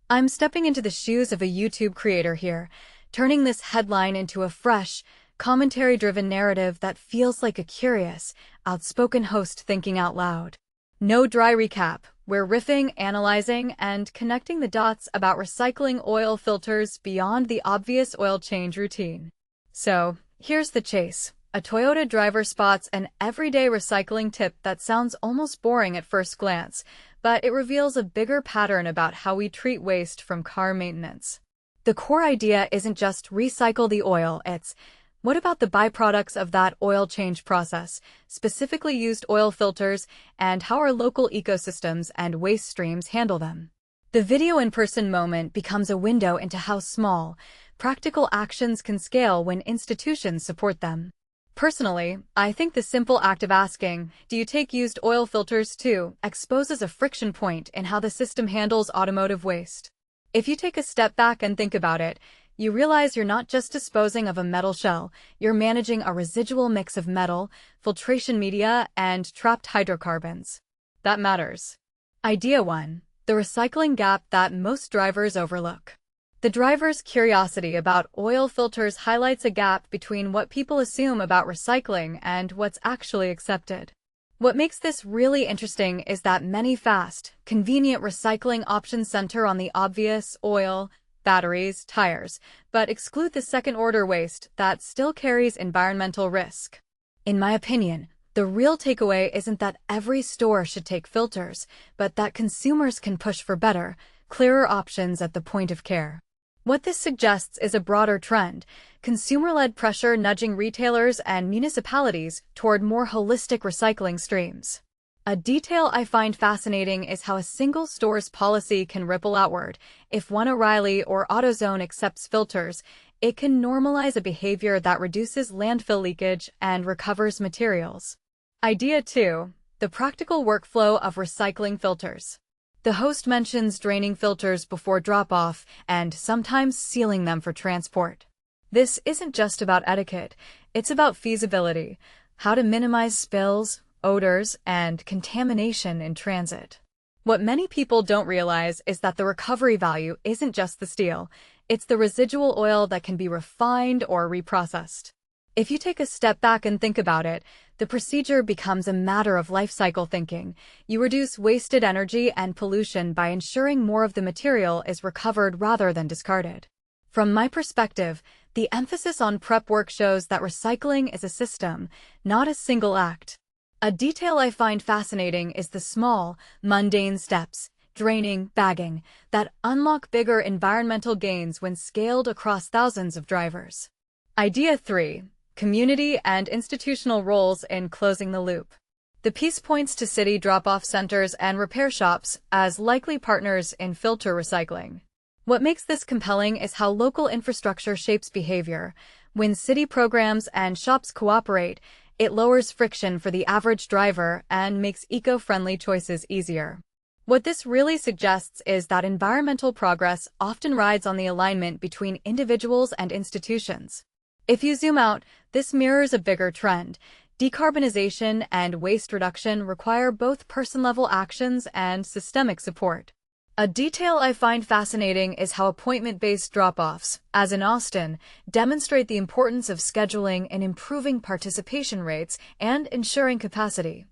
I'm stepping into the shoes of a YouTube creator here, turning this headline into a fresh, commentary-driven narrative that feels like a curious, outspoken host thinking out loud. No dry recap. We're riffing, analyzing, and connecting the dots about recycling oil filters beyond the obvious oil change routine. So, here's the chase. A Toyota driver spots an everyday recycling tip that sounds almost boring at first glance, but it reveals a bigger pattern about how we treat waste from car maintenance. The core idea isn't just recycle the oil, it's what about the byproducts of that oil change process, specifically used oil filters, and how our local ecosystems and waste streams handle them? The video in-person moment becomes a window into how small, practical actions can scale when institutions support them. Personally, I think the simple act of asking, "Do you take used oil filters too?" exposes a friction point in how the system handles automotive waste. If you take a step back and think about it, you realize you're not just disposing of a metal shell, you're managing a residual mix of metal, filtration media, and trapped hydrocarbons. That matters. Idea 1. The recycling gap that most drivers overlook. The driver's curiosity about oil filters highlights a gap between what people assume about recycling and what's actually accepted. What makes this really interesting is that many fast, convenient recycling options center on the obvious oil, batteries, tires, but exclude the second-order waste that still carries environmental risk. In my opinion, the real takeaway isn't that every store should take filters, but that consumers can push for better, clearer options at the point of care. What this suggests is a broader trend, consumer-led pressure nudging retailers and municipalities toward more holistic recycling streams. A detail I find fascinating is how a single store's policy can ripple outward. If one O'Reilly or AutoZone accepts filters, it can normalize a behavior that reduces landfill leakage and recovers materials. Idea 2. The practical workflow of recycling filters. The host mentions draining filters before drop-off and sometimes sealing them for transport. This isn't just about etiquette, it's about feasibility, how to minimize spills, odors, and contamination in transit. What many people don't realize is that the recovery value isn't just the steel, it's the residual oil that can be refined or reprocessed. If you take a step back and think about it, the procedure becomes a matter of life cycle thinking. You reduce wasted energy and pollution by ensuring more of the material is recovered rather than discarded. From my perspective, the emphasis on prep work shows that recycling is a system, not a single act. A detail I find fascinating is the small, mundane steps, draining, bagging, that unlock bigger environmental gains when scaled across thousands of drivers. Idea 3. Community and institutional roles in closing the loop. The piece points to city drop-off centers and repair shops as likely partners in filter recycling. What makes this compelling is how local infrastructure shapes behavior. When city programs and shops cooperate, it lowers friction for the average driver and makes eco-friendly choices easier. What this really suggests is that environmental progress often rides on the alignment between individuals and institutions. If you zoom out, this mirrors a bigger trend. Decarbonization and waste reduction require both person-level actions and systemic support. A detail I find fascinating is how appointment-based drop-offs, as in Austin, demonstrate the importance of scheduling in improving participation rates and ensuring capacity.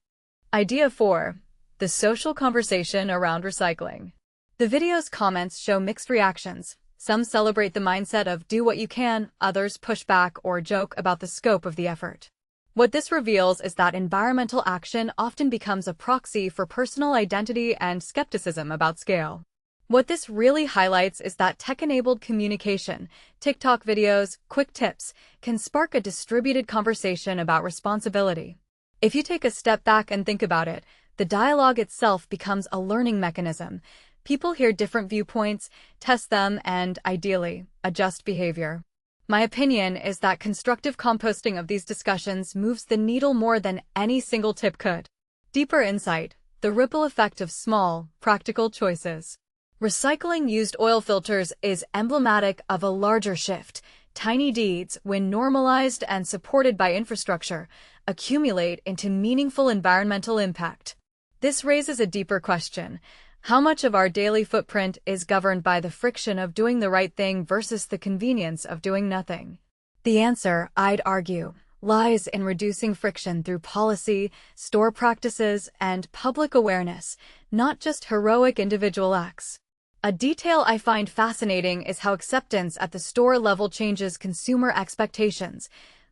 Idea 4. The social conversation around recycling. The video's comments show mixed reactions. Some celebrate the mindset of do what you can, others push back or joke about the scope of the effort. What this reveals is that environmental action often becomes a proxy for personal identity and skepticism about scale. What this really highlights is that tech-enabled communication, TikTok videos, quick tips, can spark a distributed conversation about responsibility. If you take a step back and think about it, the dialogue itself becomes a learning mechanism. People hear different viewpoints, test them, and, ideally, adjust behavior. My opinion is that constructive composting of these discussions moves the needle more than any single tip could. Deeper insight, the ripple effect of small, practical choices. Recycling used oil filters is emblematic of a larger shift. Tiny deeds, when normalized and supported by infrastructure, accumulate into meaningful environmental impact. This raises a deeper question. How much of our daily footprint is governed by the friction of doing the right thing versus the convenience of doing nothing? The answer, I'd argue, lies in reducing friction through policy, store practices, and public awareness, not just heroic individual acts. A detail I find fascinating is how acceptance at the store level changes consumer expectations.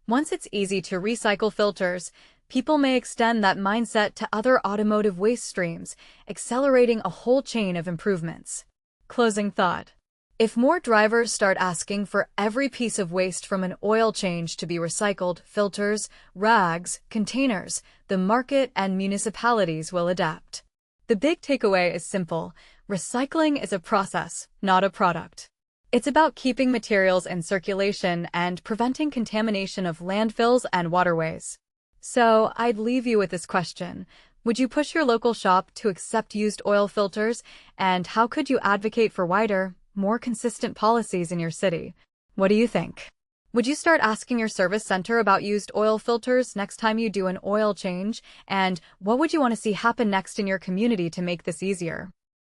Once it's easy to recycle filters, people may extend that mindset to other automotive waste streams, accelerating a whole chain of improvements. Closing thought. If more drivers start asking for every piece of waste from an oil change to be recycled, filters, rags, containers, the market and municipalities will adapt. The big takeaway is simple. Recycling is a process, not a product. It's about keeping materials in circulation and preventing contamination of landfills and waterways. So, I'd leave you with this question. Would you push your local shop to accept used oil filters? And how could you advocate for wider, more consistent policies in your city? What do you think? Would you start asking your service center about used oil filters next time you do an oil change? And what would you want to see happen next in your community to make this easier?